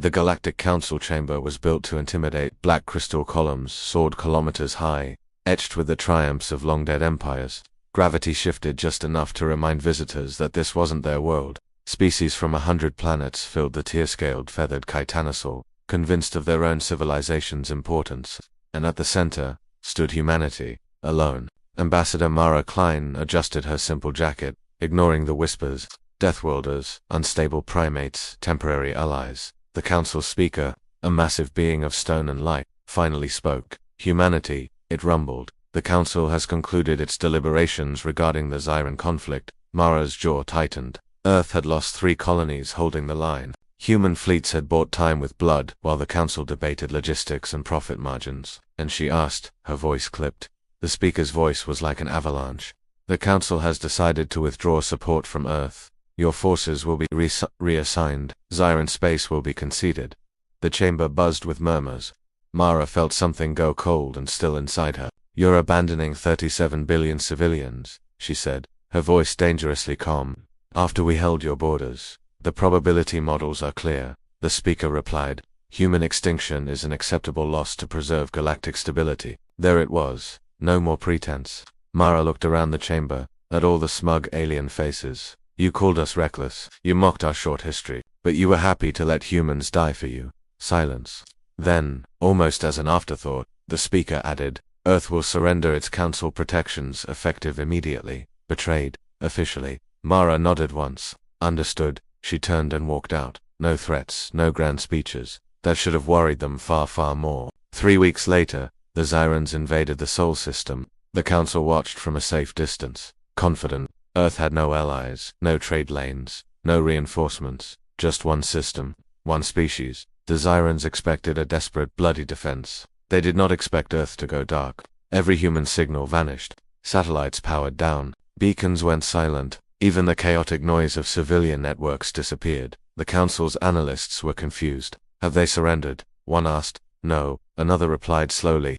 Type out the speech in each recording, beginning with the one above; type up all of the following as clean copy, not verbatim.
The Galactic Council chamber was built to intimidate. Black crystal columns soared kilometers high, etched with the triumphs of long-dead empires. Gravity shifted just enough to remind visitors that this wasn't their world. Species from 100 planets filled the tear-scaled, feathered Kitanosaur, convinced of their own civilization's importance. And at the center stood humanity, alone. Ambassador Mara Klein adjusted her simple jacket, ignoring the whispers. Deathworlders, unstable primates, temporary allies. The council speaker, a massive being of stone and light, finally spoke. Humanity, it rumbled. The council has concluded its deliberations regarding the Zyran conflict. Mara's jaw tightened. Earth had lost 3 colonies holding the line. Human fleets had bought time with blood while the council debated logistics and profit margins. And she asked, her voice clipped. The speaker's voice was like an avalanche. The council has decided to withdraw support from Earth. Your forces will be reassigned. Zyran space will be conceded. The chamber buzzed with murmurs. Mara felt something go cold and still inside her. You're abandoning 37 billion civilians, she said, her voice dangerously calm. After we held your borders. The probability models are clear, the speaker replied. Human extinction is an acceptable loss to preserve galactic stability. There it was, no more pretense. Mara looked around the chamber, at all the smug alien faces. You called us reckless, you mocked our short history, but you were happy to let humans die for you. Silence. Then, almost as an afterthought, the speaker added, Earth will surrender its council protections effective immediately. Betrayed, officially. Mara nodded once. Understood. She turned and walked out. No threats, no grand speeches. That should have worried them far, far more. 3 weeks later, the Zyrans invaded the Sol system. The council watched from a safe distance. Confident. Earth had no allies, no trade lanes, no reinforcements. Just one system, one species. The Zyrans expected a desperate, bloody defense. They did not expect Earth to go dark. Every human signal vanished. Satellites powered down. Beacons went silent. Even the chaotic noise of civilian networks disappeared. The council's analysts were confused. Have they surrendered? One asked. No, another replied slowly.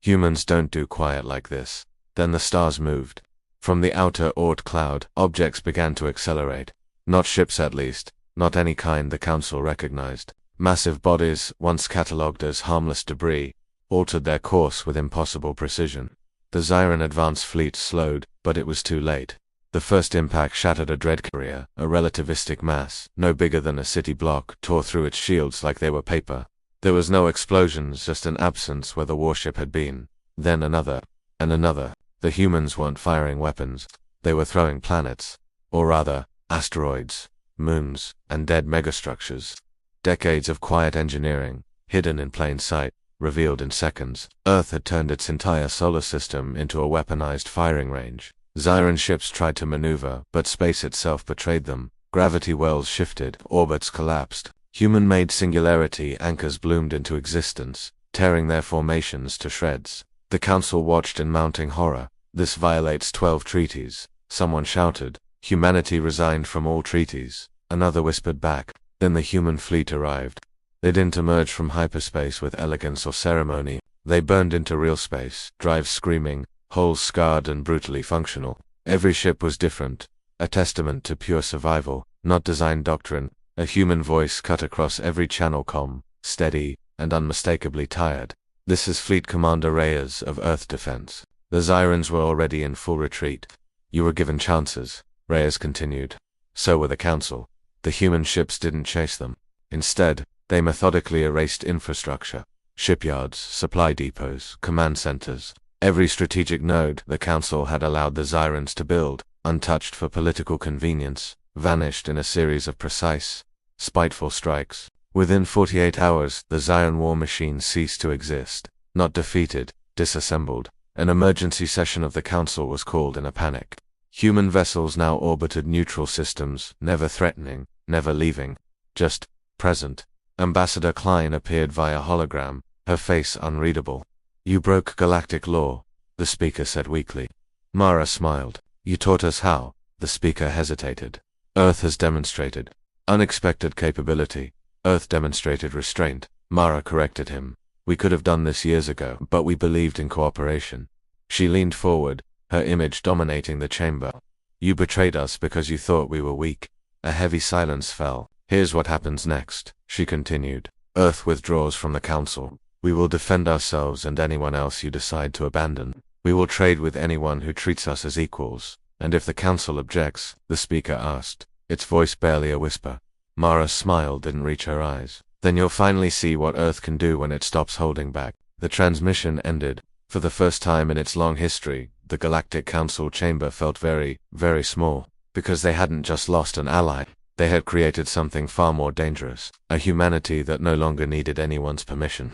Humans don't do quiet like this. Then the stars moved. From the outer Oort cloud, objects began to accelerate. Not ships at least, not any kind the council recognized. Massive bodies, once catalogued as harmless debris, altered their course with impossible precision. The Zyran advance fleet slowed, but it was too late. The first impact shattered a dread carrier, a relativistic mass, no bigger than a city block, tore through its shields like they were paper. There was no explosions, just an absence where the warship had been. Then another, and another. The humans weren't firing weapons. They were throwing planets. Or rather, asteroids, moons, and dead megastructures. Decades of quiet engineering, hidden in plain sight, revealed in seconds. Earth had turned its entire solar system into a weaponized firing range. Zyran ships tried to maneuver, but space itself betrayed them. Gravity wells shifted, orbits collapsed. Human-made singularity anchors bloomed into existence, tearing their formations to shreds. The council watched in mounting horror. This violates 12 treaties. Someone shouted. Humanity resigned from all treaties. Another whispered back. Then the human fleet arrived. They didn't emerge from hyperspace with elegance or ceremony. They burned into real space, drives screaming, hulls scarred and brutally functional. Every ship was different, a testament to pure survival, not design doctrine. A human voice cut across every channel comm, steady and unmistakably tired. This is Fleet Commander Reyes of Earth Defense. The Zyrans were already in full retreat. You were given chances, Reyes continued. So were the Council. The human ships didn't chase them. Instead, they methodically erased infrastructure. Shipyards, supply depots, command centers. Every strategic node the Council had allowed the Zyrans to build, untouched for political convenience, vanished in a series of precise, spiteful strikes. Within 48 hours, the Zyran war machine ceased to exist. Not defeated, disassembled. An emergency session of the Council was called in a panic. Human vessels now orbited neutral systems, never threatening, never leaving. Just present. Ambassador Klein appeared via hologram, her face unreadable. You broke galactic law, the speaker said weakly. Mara smiled. You taught us how. The speaker hesitated. Earth has demonstrated unexpected capability. Earth demonstrated restraint. Mara corrected him. We could have done this years ago, but we believed in cooperation. She leaned forward, her image dominating the chamber. You betrayed us because you thought we were weak. A heavy silence fell. Here's what happens next, she continued. Earth withdraws from the Council. We will defend ourselves and anyone else you decide to abandon. We will trade with anyone who treats us as equals. And if the Council objects, the speaker asked, its voice barely a whisper. Mara's smile didn't reach her eyes. Then you'll finally see what Earth can do when it stops holding back. The transmission ended. For the first time in its long history, the Galactic Council chamber felt very, very small. Because they hadn't just lost an ally. They had created something far more dangerous. A humanity that no longer needed anyone's permission.